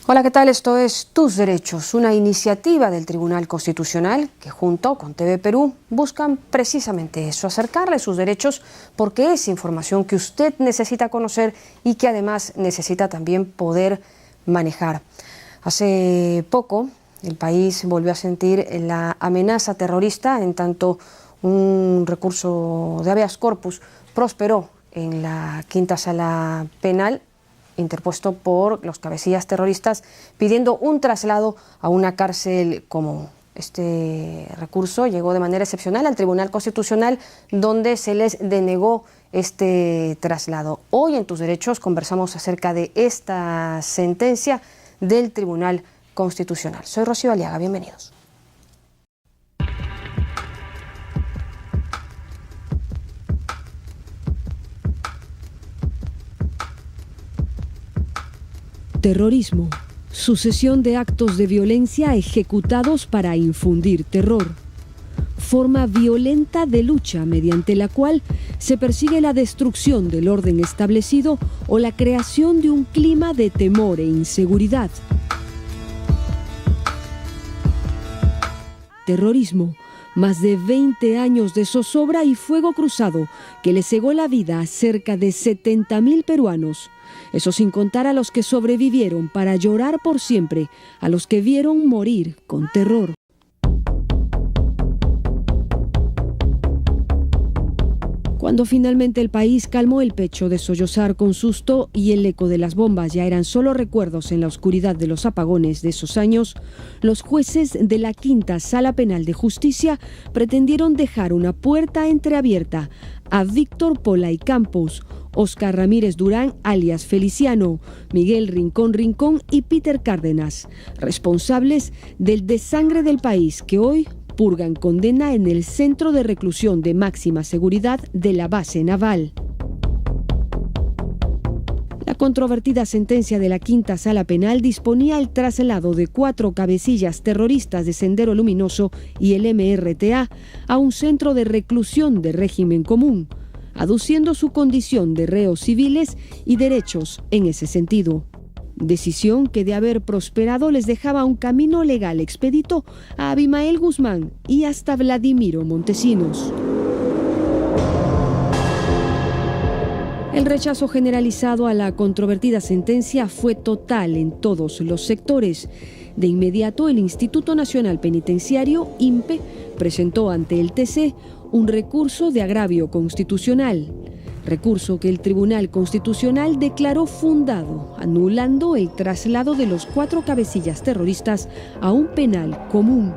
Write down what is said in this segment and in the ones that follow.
Hola, ¿qué tal? Esto es Tus Derechos, una iniciativa del Tribunal Constitucional que junto con TV Perú buscan precisamente eso, acercarle sus derechos porque es información que usted necesita conocer y que además necesita también poder manejar. Hace poco el país volvió a sentir la amenaza terrorista en tanto un recurso de habeas corpus prosperó en la Quinta Sala Penal interpuesto por los cabecillas terroristas pidiendo un traslado a una cárcel común. Este recurso llegó de manera excepcional al Tribunal Constitucional, donde se les denegó este traslado. Hoy en Tus Derechos conversamos acerca de esta sentencia del Tribunal Constitucional. Soy Rocío Aliaga, bienvenidos. Terrorismo, sucesión de actos de violencia ejecutados para infundir terror. Forma violenta de lucha mediante la cual se persigue la destrucción del orden establecido o la creación de un clima de temor e inseguridad. Terrorismo, más de 20 años de zozobra y fuego cruzado que le cegó la vida a cerca de 70.000 peruanos. Eso sin contar a los que sobrevivieron para llorar por siempre, a los que vieron morir con terror. Cuando finalmente el país calmó el pecho de sollozar con susto y el eco de las bombas ya eran solo recuerdos en la oscuridad de los apagones de esos años, los jueces de la Quinta Sala Penal de Justicia pretendieron dejar una puerta entreabierta a Víctor Polay Campos, Óscar Ramírez Durán, alias Feliciano, Miguel Rincón Rincón y Peter Cárdenas, responsables del desangre del país que hoy purgan condena en el Centro de Reclusión de Máxima Seguridad de la Base Naval. La controvertida sentencia de la Quinta Sala Penal disponía el traslado de 4 cabecillas terroristas de Sendero Luminoso y el MRTA a un centro de reclusión de régimen común, aduciendo su condición de reos civiles y derechos en ese sentido. Decisión que de haber prosperado les dejaba un camino legal expedito a Abimael Guzmán y hasta Vladimiro Montesinos. El rechazo generalizado a la controvertida sentencia fue total en todos los sectores. De inmediato, el Instituto Nacional Penitenciario, INPE, presentó ante el TC un recurso de agravio constitucional. Recurso que el Tribunal Constitucional declaró fundado, anulando el traslado de los 4 cabecillas terroristas a un penal común,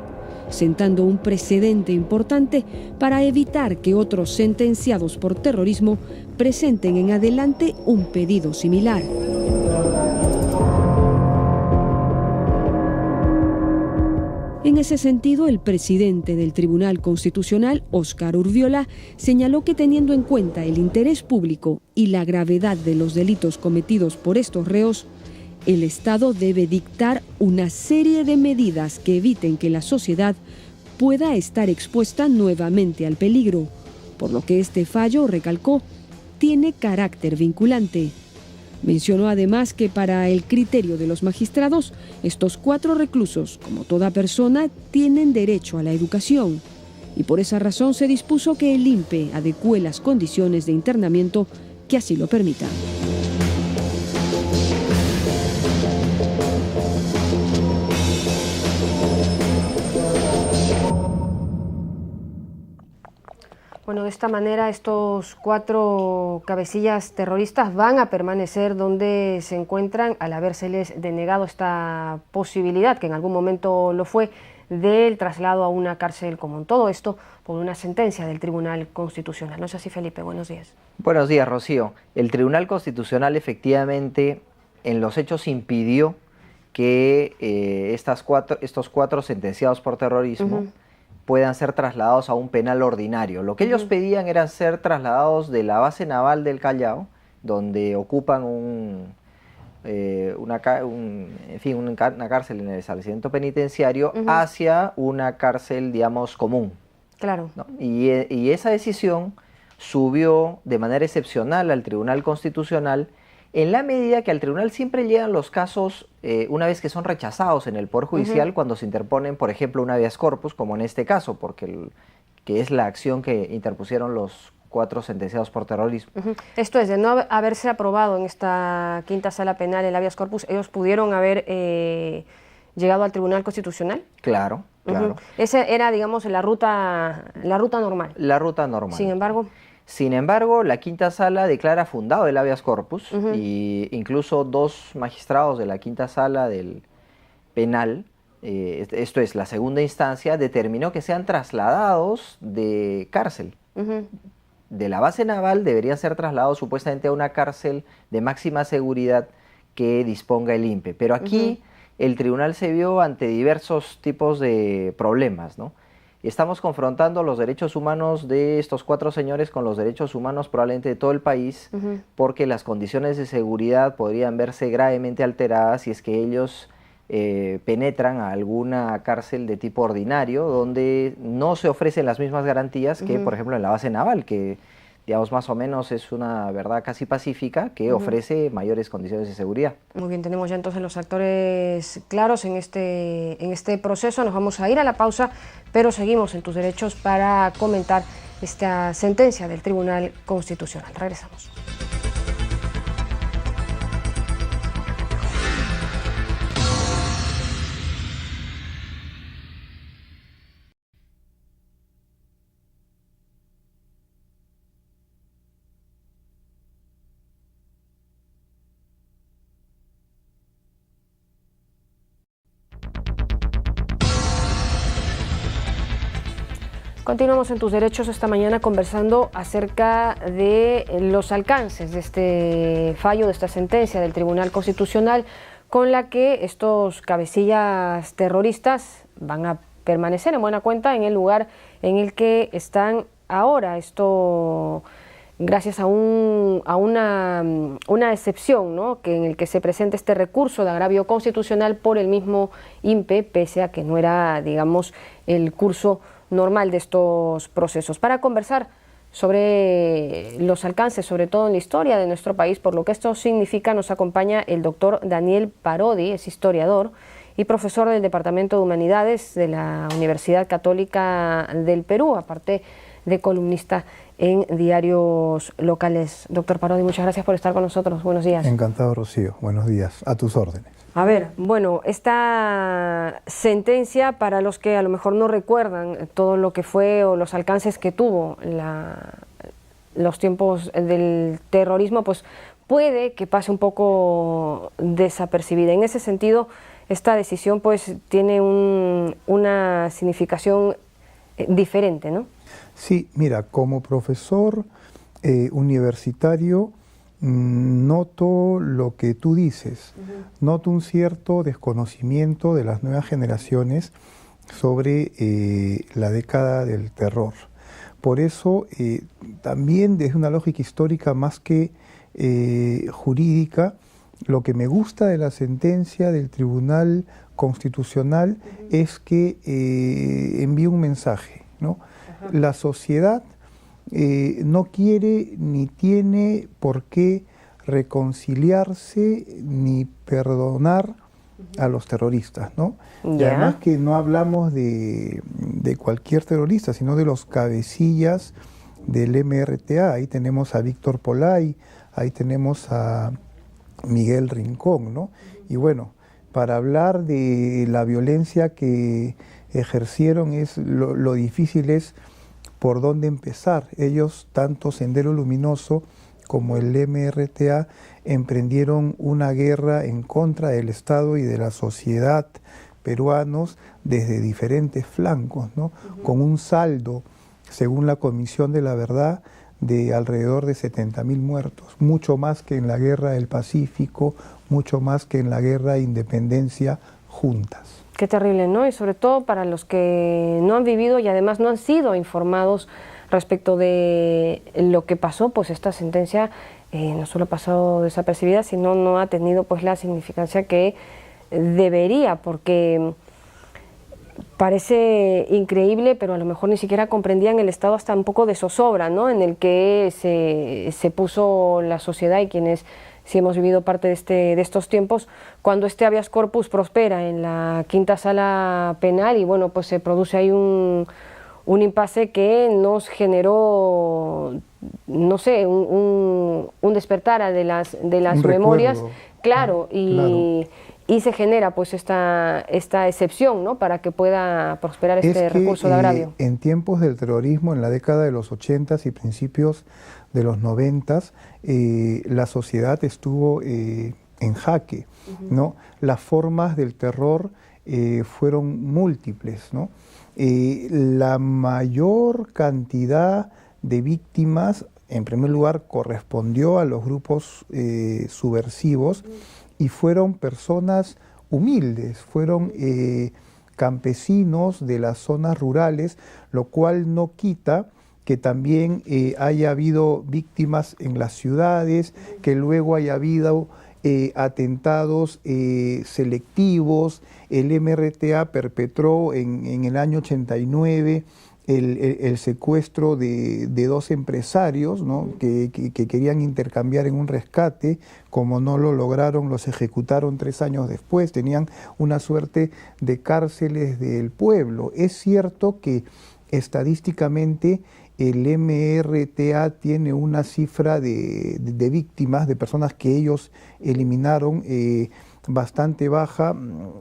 sentando un precedente importante para evitar que otros sentenciados por terrorismo presenten en adelante un pedido similar. En ese sentido, el presidente del Tribunal Constitucional, Óscar Urviola, señaló que teniendo en cuenta el interés público y la gravedad de los delitos cometidos por estos reos, el Estado debe dictar una serie de medidas que eviten que la sociedad pueda estar expuesta nuevamente al peligro, por lo que este fallo, recalcó, tiene carácter vinculante. Mencionó además que para el criterio de los magistrados, estos 4 reclusos, como toda persona, tienen derecho a la educación y por esa razón se dispuso que el INPE adecúe las condiciones de internamiento que así lo permitan. Bueno, de esta manera estos 4 cabecillas terroristas van a permanecer donde se encuentran al habérseles denegado esta posibilidad, que en algún momento lo fue, del traslado a una cárcel común. Todo esto por una sentencia del Tribunal Constitucional. ¿No es así, Felipe? Buenos días. Buenos días, Rocío. El Tribunal Constitucional efectivamente en los hechos impidió que estos 4 sentenciados por terrorismo puedan ser trasladados a un penal ordinario. Lo que ellos pedían era ser trasladados de la base naval del Callao, donde ocupan una cárcel en el establecimiento penitenciario, hacia una cárcel, digamos, común. Claro. ¿No? Y esa decisión subió de manera excepcional al Tribunal Constitucional En la medida que al tribunal siempre llegan los casos, una vez que son rechazados en el Poder Judicial, cuando se interponen, por ejemplo, un habeas corpus, como en este caso, porque que es la acción que interpusieron los 4 sentenciados por terrorismo. Esto es, de no haberse aprobado en esta quinta sala penal el habeas corpus, ¿ellos pudieron haber llegado al Tribunal Constitucional? Claro, claro. Esa era, digamos, la ruta normal. La ruta normal. Sin embargo, la quinta sala declara fundado el habeas corpus y incluso 2 magistrados de la quinta sala del penal, esto es la segunda instancia, determinó que sean trasladados de cárcel. De la base naval deberían ser trasladados supuestamente a una cárcel de máxima seguridad que disponga el INPE. Pero aquí el tribunal se vio ante diversos tipos de problemas, ¿no? Estamos confrontando los derechos humanos de estos 4 señores con los derechos humanos probablemente de todo el país, porque las condiciones de seguridad podrían verse gravemente alteradas si es que ellos penetran a alguna cárcel de tipo ordinario, donde no se ofrecen las mismas garantías que, por ejemplo, en la base naval, que, digamos, más o menos es una verdad casi pacífica que ofrece mayores condiciones de seguridad. Muy bien, tenemos ya entonces los actores claros en este proceso. Nos vamos a ir a la pausa, pero seguimos en Tus Derechos para comentar esta sentencia del Tribunal Constitucional. Regresamos. Continuamos en Tus Derechos esta mañana conversando acerca de los alcances de este fallo, de esta sentencia del Tribunal Constitucional, con la que estos cabecillas terroristas van a permanecer en buena cuenta en el lugar en el que están ahora. Esto gracias a una excepción, ¿no?, que en el que se presenta este recurso de agravio constitucional por el mismo INPE, pese a que no era, digamos, el curso normal de estos procesos. Para conversar sobre los alcances, sobre todo en la historia de nuestro país, por lo que esto significa, nos acompaña el doctor Daniel Parodi, es historiador y profesor del Departamento de Humanidades de la Universidad Católica del Perú, aparte de columnista en diarios locales. Doctor Parodi, muchas gracias por estar con nosotros. Buenos días. Encantado, Rocío. Buenos días. A tus órdenes. A ver, bueno, esta sentencia, para los que a lo mejor no recuerdan todo lo que fue o los alcances que tuvo los tiempos del terrorismo, pues puede que pase un poco desapercibida. En ese sentido, esta decisión pues tiene una significación diferente, ¿no? Sí, mira, como profesor universitario, noto lo que tú dices, noto un cierto desconocimiento de las nuevas generaciones sobre la década del terror. Por eso, también desde una lógica histórica más que jurídica, lo que me gusta de la sentencia del Tribunal Constitucional es que envía un mensaje, ¿no? La sociedad no quiere ni tiene por qué reconciliarse ni perdonar a los terroristas, ¿no? Y además que no hablamos de cualquier terrorista, sino de los cabecillas del MRTA. Ahí tenemos a Víctor Polay, ahí tenemos a Miguel Rincón, ¿no? Y bueno, para hablar de la violencia que ejercieron, lo difícil es por dónde empezar. Ellos, tanto Sendero Luminoso como el MRTA, emprendieron una guerra en contra del Estado y de la sociedad peruanos desde diferentes flancos, ¿no? Con un saldo, según la Comisión de la Verdad, de alrededor de 70.000 muertos, mucho más que en la Guerra del Pacífico, mucho más que en la Guerra de Independencia juntas. Qué terrible, ¿no? Y sobre todo para los que no han vivido y además no han sido informados respecto de lo que pasó, pues esta sentencia no solo ha pasado desapercibida, sino no ha tenido pues la significancia que debería, porque parece increíble, pero a lo mejor ni siquiera comprendían el estado hasta un poco de zozobra, ¿no?, en el que se puso la sociedad y quienes si hemos vivido parte de estos tiempos, cuando este habeas corpus prospera en la quinta sala penal y bueno, pues se produce ahí un impasse que nos generó, no sé, un despertar de las memorias, recuerdo. claro, Claro. y se genera pues esta excepción, ¿no?, para que pueda prosperar este recurso de agravio. En tiempos del terrorismo, en la década de los 80s y principios de los 90s, la sociedad estuvo en jaque, ¿no? Las formas del terror fueron múltiples, ¿no? La mayor cantidad de víctimas, en primer lugar, correspondió a los grupos subversivos y fueron personas humildes, fueron campesinos de las zonas rurales, lo cual no quita que también haya habido víctimas en las ciudades, que luego haya habido atentados selectivos. El MRTA perpetró en el año 89 el secuestro de dos empresarios, ¿no?, que querían intercambiar en un rescate. Como no lo lograron, los ejecutaron 3 años después. Tenían una suerte de cárceles del pueblo. Es cierto que estadísticamente el MRTA tiene una cifra de víctimas, de personas que ellos eliminaron, bastante baja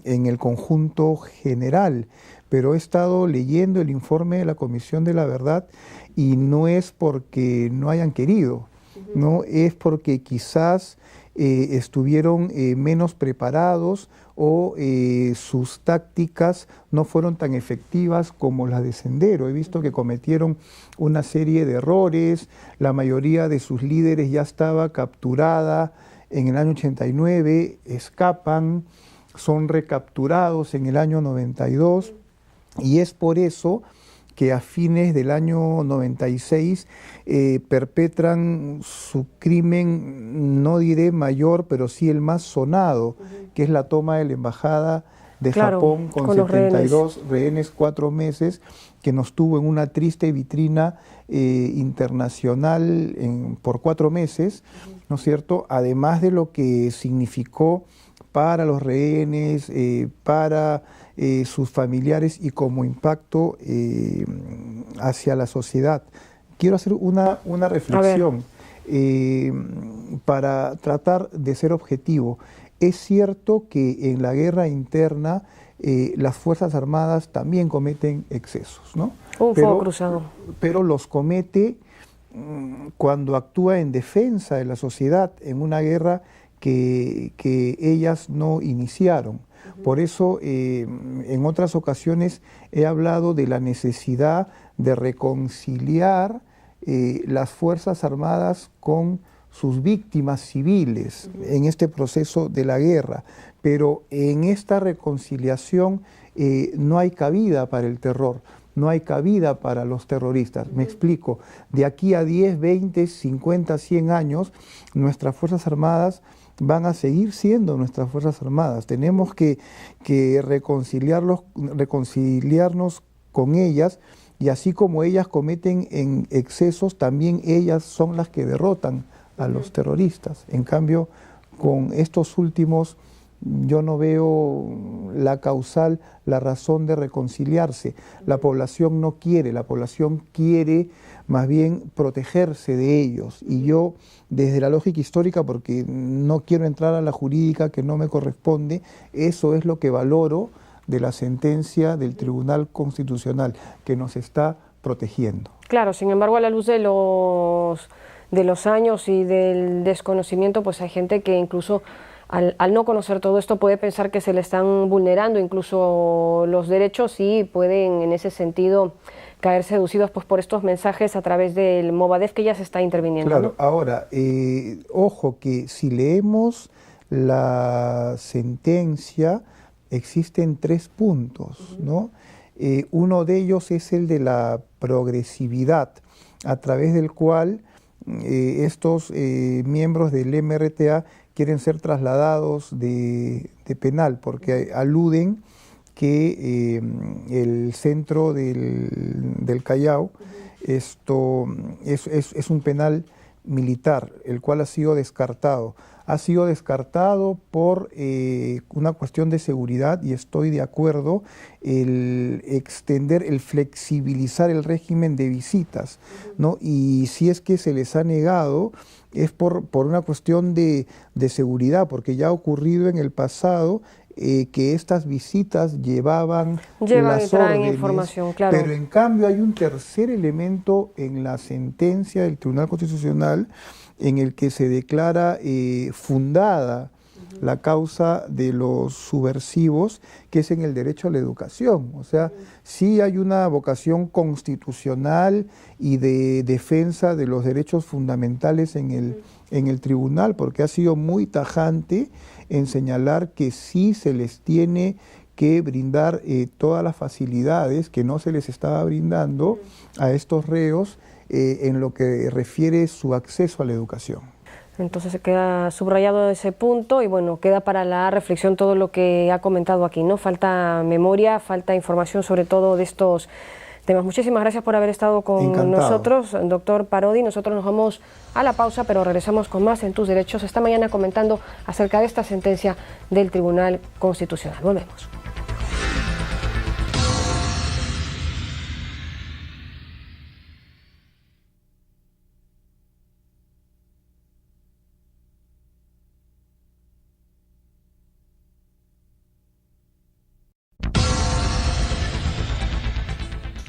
en el conjunto general, pero he estado leyendo el informe de la Comisión de la Verdad y no es porque no hayan querido, no es porque quizás estuvieron menos preparados o sus tácticas no fueron tan efectivas como las de Sendero. He visto que cometieron una serie de errores, la mayoría de sus líderes ya estaba capturada en el año 89, escapan, son recapturados en el año 92 y es por eso que a fines del año 96 perpetran su crimen, no diré mayor, pero sí el más sonado, que es la toma de la embajada de Japón con 72 rehenes, 4 meses, que nos tuvo en una triste vitrina internacional por 4 meses, ¿no es cierto? Además de lo que significó para los rehenes, para sus familiares y como impacto hacia la sociedad. Quiero hacer una reflexión para tratar de ser objetivo. Es cierto que en la guerra interna las Fuerzas Armadas también cometen excesos, ¿no? Un fuego cruzado. Pero los comete cuando actúa en defensa de la sociedad en una guerra que ellas no iniciaron. Por eso en otras ocasiones he hablado de la necesidad de reconciliar las Fuerzas Armadas con sus víctimas civiles en este proceso de la guerra, pero en esta reconciliación no hay cabida para el terror, no hay cabida para los terroristas. Me explico, de aquí a 10, 20, 50, 100 años, nuestras Fuerzas Armadas van a seguir siendo nuestras Fuerzas Armadas. Tenemos que reconciliarnos con ellas, y así como ellas cometen en excesos, también ellas son las que derrotan a los terroristas. En cambio, con estos últimos, yo no veo la causal, la razón de reconciliarse. La población no quiere, la población quiere más bien protegerse de ellos. Y yo, desde la lógica histórica, porque no quiero entrar a la jurídica que no me corresponde, eso es lo que valoro de la sentencia del Tribunal Constitucional, que nos está protegiendo. Claro, sin embargo, a la luz de los años y del desconocimiento, pues hay gente que incluso al no conocer todo esto puede pensar que se le están vulnerando incluso los derechos y pueden en ese sentido caer seducidos pues por estos mensajes a través del Movadef, que ya se está interviniendo. Claro, ¿no? ahora, ojo que si leemos la sentencia, existen 3 puntos, ¿no? Uno de ellos es el de la progresividad, a través del cual estos miembros del MRTA quieren ser trasladados de penal, porque aluden que el centro del Callao esto es un penal militar, el cual ha sido descartado. Ha sido descartado por una cuestión de seguridad, y estoy de acuerdo, el extender, el flexibilizar el régimen de visitas, ¿no? Y si es que se les ha negado, es por una cuestión de seguridad, porque ya ha ocurrido en el pasado que estas visitas llevan las órdenes, información, claro. Pero en cambio hay un tercer elemento en la sentencia del Tribunal Constitucional en el que se declara fundada la causa de los subversivos, que es en el derecho a la educación. O sea, sí hay una vocación constitucional y de defensa de los derechos fundamentales en el tribunal, porque ha sido muy tajante en señalar que sí se les tiene que brindar todas las facilidades que no se les estaba brindando a estos reos en lo que refiere su acceso a la educación. Entonces se queda subrayado ese punto y bueno, queda para la reflexión todo lo que ha comentado aquí, ¿no? Falta memoria, falta información sobre todo de estos temas. Muchísimas gracias por haber estado con nosotros, doctor Parodi. Nosotros nos vamos a la pausa, pero regresamos con más en Tus Derechos. Esta mañana comentando acerca de esta sentencia del Tribunal Constitucional. Volvemos.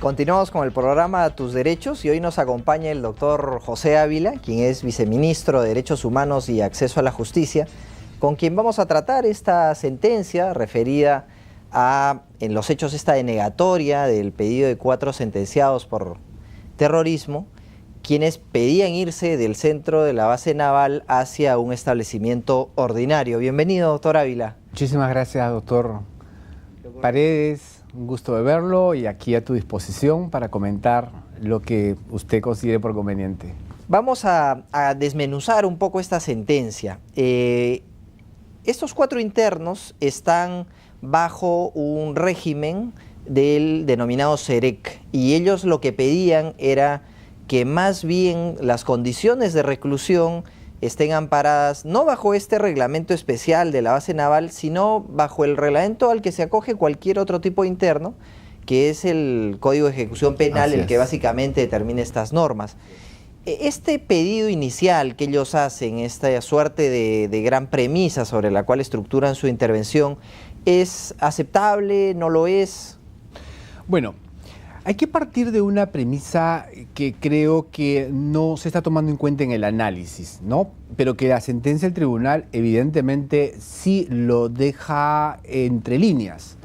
Continuamos con el programa Tus Derechos y hoy nos acompaña el doctor José Ávila, quien es viceministro de Derechos Humanos y Acceso a la Justicia, con quien vamos a tratar esta sentencia referida a, en los hechos, esta denegatoria del pedido de 4 sentenciados por terrorismo, quienes pedían irse del centro de la base naval hacia un establecimiento ordinario. Bienvenido, doctor Ávila. Muchísimas gracias, doctor Paredes. Un gusto de verlo y aquí a tu disposición para comentar lo que usted considere por conveniente. Vamos a desmenuzar un poco esta sentencia. Estos 4 internos están bajo un régimen del denominado CEREC y ellos lo que pedían era que más bien las condiciones de reclusión estén amparadas no bajo este reglamento especial de la base naval, sino bajo el reglamento al que se acoge cualquier otro tipo de interno, que es el Código de Ejecución Penal, el que básicamente determina estas normas. Este pedido inicial que ellos hacen, esta suerte de gran premisa sobre la cual estructuran su intervención, ¿es aceptable? ¿No lo es? Bueno, hay que partir de una premisa que creo que no se está tomando en cuenta en el análisis, ¿no? Pero que la sentencia del tribunal evidentemente sí lo deja entre líneas.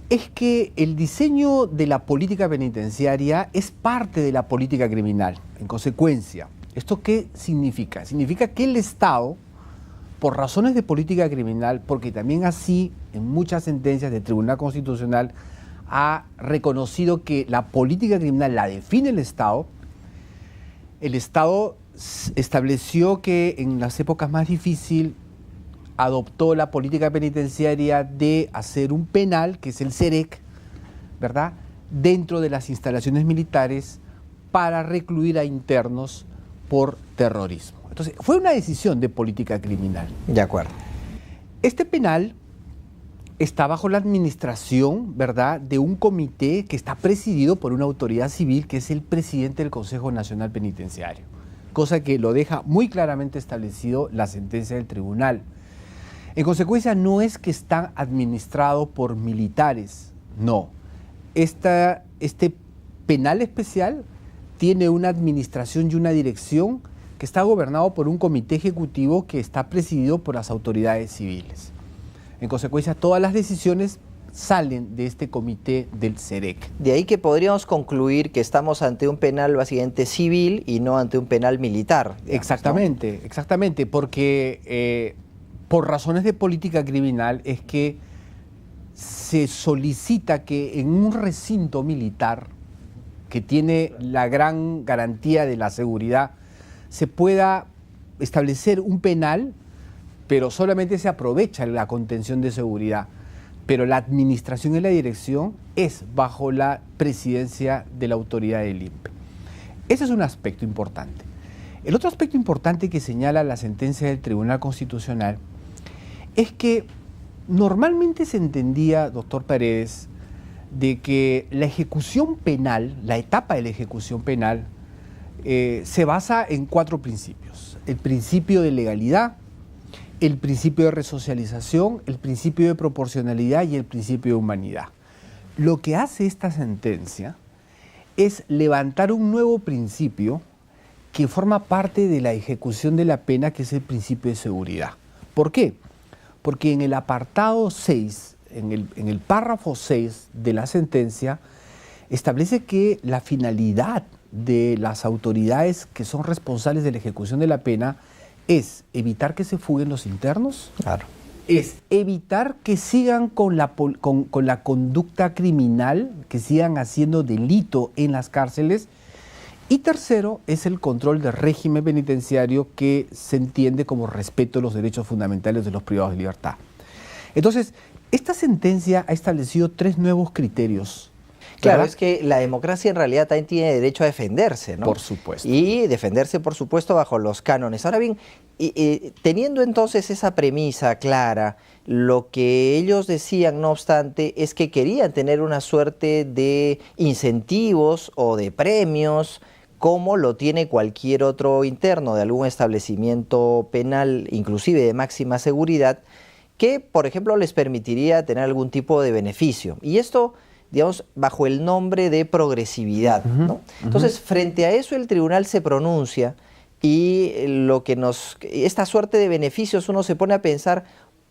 Es que el diseño de la política penitenciaria es parte de la política criminal. En consecuencia, ¿esto qué significa? Significa que el Estado, por razones de política criminal, porque también así en muchas sentencias del Tribunal Constitucional ha reconocido que la política criminal la define el Estado estableció que en las épocas más difíciles adoptó la política penitenciaria de hacer un penal, que es el CEREC, ¿verdad?, dentro de las instalaciones militares para recluir a internos por terrorismo. Entonces, fue una decisión de política criminal. De acuerdo. Este penal está bajo la administración, ¿verdad?, de un comité que está presidido por una autoridad civil que es el presidente del Consejo Nacional Penitenciario, cosa que lo deja muy claramente establecido la sentencia del tribunal. En consecuencia, no es que están administrados por militares, no. Este penal especial tiene una administración y una dirección que está gobernado por un comité ejecutivo que está presidido por las autoridades civiles. En consecuencia, todas las decisiones salen de este comité del CEREC. De ahí que podríamos concluir que estamos ante un penal básicamente civil y no ante un penal militar. Digamos, exactamente, ¿no? Exactamente, porque por razones de política criminal es que se solicita que en un recinto militar que tiene la gran garantía de la seguridad se pueda establecer un penal, pero solamente se aprovecha la contención de seguridad. Pero la administración y la dirección es bajo la presidencia de la autoridad del INPE. Ese es un aspecto importante. El otro aspecto importante que señala la sentencia del Tribunal Constitucional es que normalmente se entendía, doctor Paredes, de que la ejecución penal, la etapa de la ejecución penal, se basa en 4 principios. El principio de legalidad, el principio de resocialización, el principio de proporcionalidad y el principio de humanidad. Lo que hace esta sentencia es levantar un nuevo principio que forma parte de la ejecución de la pena, que es el principio de seguridad. ¿Por qué? Porque en el apartado 6, en el párrafo 6 de la sentencia, establece que la finalidad de las autoridades que son responsables de la ejecución de la pena es evitar que se fuguen los internos, Claro. es evitar que sigan con la conducta criminal, que sigan haciendo delito en las cárceles, y tercero es el control del régimen penitenciario, que se entiende como respeto a los derechos fundamentales de los privados de libertad. Entonces, esta sentencia ha establecido 3 nuevos criterios. Claro, ¿verdad? es que la democracia en realidad también tiene derecho a defenderse, ¿no? Por supuesto. Y defenderse, por supuesto, bajo los cánones. Ahora bien, teniendo entonces esa premisa clara, lo que ellos decían, no obstante, es que querían tener una suerte de incentivos o de premios, como lo tiene cualquier otro interno de algún establecimiento penal, inclusive de máxima seguridad, que, por ejemplo, les permitiría tener algún tipo de beneficio. Y esto, digamos, bajo el nombre de progresividad, ¿no? Entonces, frente a eso, el tribunal se pronuncia, y esta suerte de beneficios, uno se pone a pensar,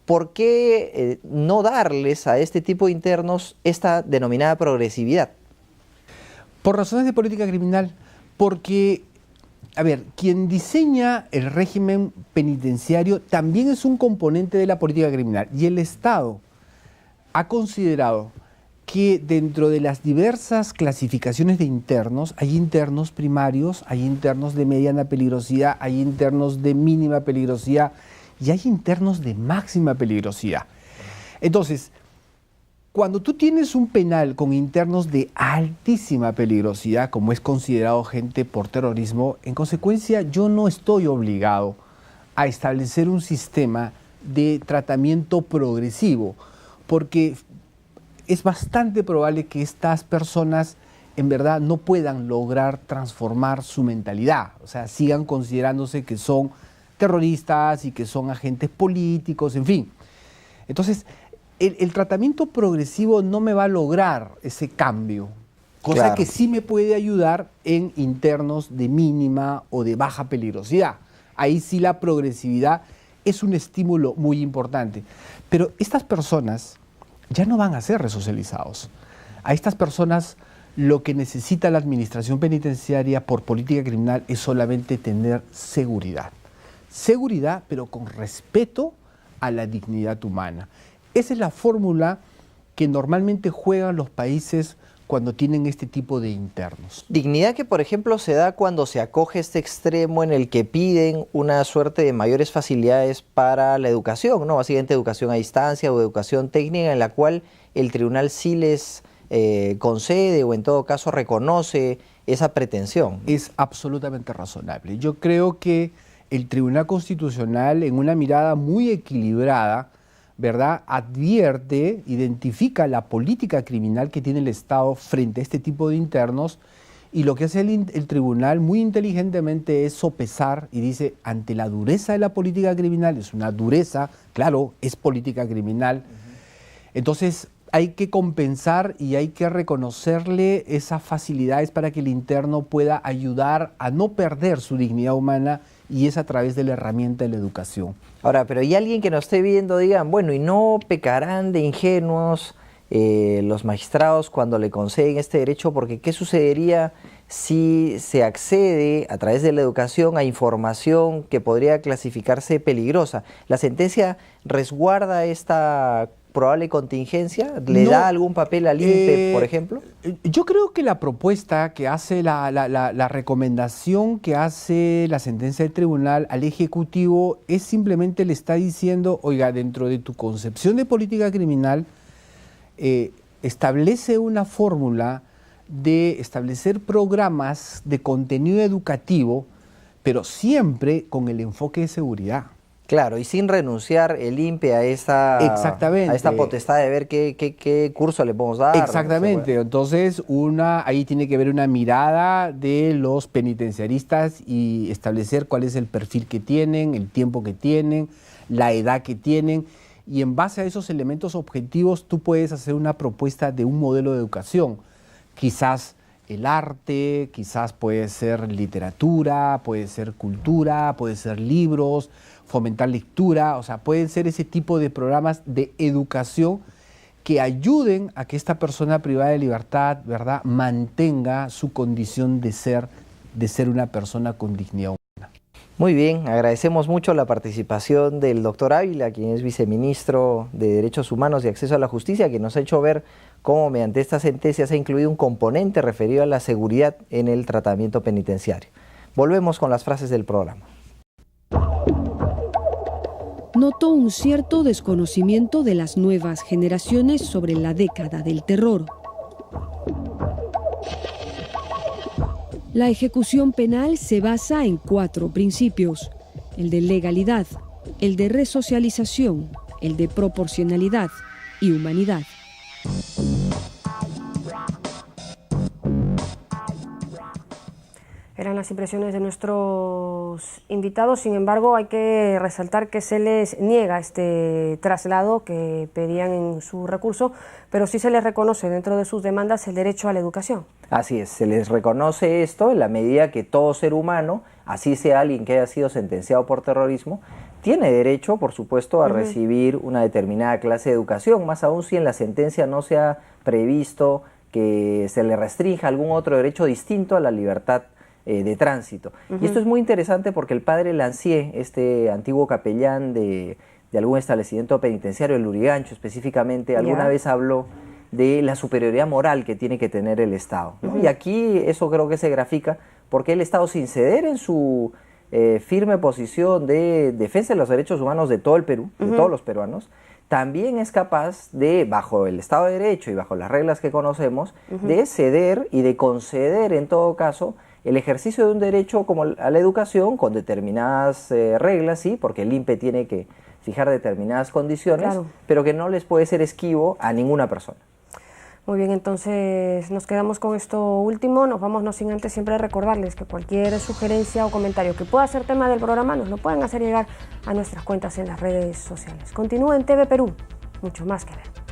¿por qué no darles a este tipo de internos esta denominada progresividad? Por razones de política criminal, porque, a ver, quien diseña el régimen penitenciario también es un componente de la política criminal, y el Estado ha considerado que dentro de las diversas clasificaciones de internos, hay internos primarios, hay internos de mediana peligrosidad, hay internos de mínima peligrosidad y hay internos de máxima peligrosidad. Entonces, cuando tú tienes un penal con internos de altísima peligrosidad, como es considerado gente por terrorismo, en consecuencia yo no estoy obligado a establecer un sistema de tratamiento progresivo, porque es bastante probable que estas personas en verdad no puedan lograr transformar su mentalidad, o sea, sigan considerándose que son terroristas y que son agentes políticos, en fin. Entonces, el tratamiento progresivo no me va a lograr ese cambio, cosa Claro. que sí me puede ayudar en internos de mínima o de baja peligrosidad. Ahí sí la progresividad es un estímulo muy importante. Pero estas personas ya no van a ser resocializados. A estas personas lo que necesita la administración penitenciaria por política criminal es solamente tener seguridad. Seguridad, pero con respeto a la dignidad humana. Esa es la fórmula que normalmente juegan los países cuando tienen este tipo de internos. Dignidad que, por ejemplo, se da cuando se acoge este extremo en el que piden una suerte de mayores facilidades para la educación, ¿no? Básicamente educación a distancia o educación técnica, en la cual el tribunal sí les concede o en todo caso reconoce esa pretensión. Es absolutamente razonable. Yo creo que el Tribunal Constitucional, en una mirada muy equilibrada, ¿verdad?, advierte, identifica la política criminal que tiene el Estado frente a este tipo de internos, y lo que hace el tribunal muy inteligentemente es sopesar y dice, ante la dureza de la política criminal, es una dureza, claro, es política criminal, entonces hay que compensar y hay que reconocerle esas facilidades para que el interno pueda ayudar a no perder su dignidad humana, y es a través de la herramienta de la educación. Ahora, pero y alguien que nos esté viendo digan, bueno, ¿y no pecarán de ingenuos los magistrados cuando le conceden este derecho? Porque ¿qué sucedería si se accede a través de la educación a información que podría clasificarse peligrosa? ¿La sentencia resguarda esta probable contingencia? ¿Le No, da algún papel al INPE, por ejemplo? Yo creo que la propuesta que hace, la recomendación que hace la sentencia del tribunal al Ejecutivo es simplemente le está diciendo, oiga, dentro de tu concepción de política criminal, establece una fórmula de establecer programas de contenido educativo pero siempre con el enfoque de seguridad. Claro, y sin renunciar el INPE a esta potestad de ver qué curso le podemos dar. Exactamente, entonces ahí tiene que haber una mirada de los penitenciaristas y establecer cuál es el perfil que tienen, el tiempo que tienen, la edad que tienen, y en base a esos elementos objetivos tú puedes hacer una propuesta de un modelo de educación. Quizás el arte, quizás puede ser literatura, puede ser cultura, puede ser libros, fomentar lectura, o sea, pueden ser ese tipo de programas de educación que ayuden a que esta persona privada de libertad, ¿verdad?, mantenga su condición de ser una persona con dignidad humana. Muy bien, agradecemos mucho la participación del doctor Ávila, quien es viceministro de Derechos Humanos y Acceso a la Justicia, que nos ha hecho ver cómo mediante esta sentencia se ha incluido un componente referido a la seguridad en el tratamiento penitenciario. Volvemos con las frases del programa. Notó un cierto desconocimiento de las nuevas generaciones sobre la década del terror. La ejecución penal se basa en 4 principios: el de legalidad, el de resocialización, el de proporcionalidad y humanidad. Eran las impresiones de nuestros invitados. Sin embargo, hay que resaltar que se les niega este traslado que pedían en su recurso, pero sí se les reconoce dentro de sus demandas el derecho a la educación. Así es, se les reconoce esto en la medida que todo ser humano, así sea alguien que haya sido sentenciado por terrorismo, tiene derecho, por supuesto, a recibir una determinada clase de educación, más aún si en la sentencia no se ha previsto que se le restrinja algún otro derecho distinto a la libertad de tránsito. Y esto es muy interesante porque el padre Lancier, este antiguo capellán de algún establecimiento penitenciario, el Lurigancho específicamente, alguna vez habló de la superioridad moral que tiene que tener el Estado, ¿no? Y aquí eso creo que se grafica porque el Estado, sin ceder en su firme posición de defensa de los derechos humanos de todo el Perú, de todos los peruanos, también es capaz de, bajo el Estado de Derecho y bajo las reglas que conocemos, de ceder y de conceder en todo caso el ejercicio de un derecho como a la educación con determinadas reglas, sí, porque el INPE tiene que fijar determinadas condiciones, pero que no les puede ser esquivo a ninguna persona. Muy bien, entonces nos quedamos con esto último. Nos vamos, no sin antes siempre recordarles que cualquier sugerencia o comentario que pueda ser tema del programa nos lo pueden hacer llegar a nuestras cuentas en las redes sociales. Continúa en TV Perú, mucho más que ver.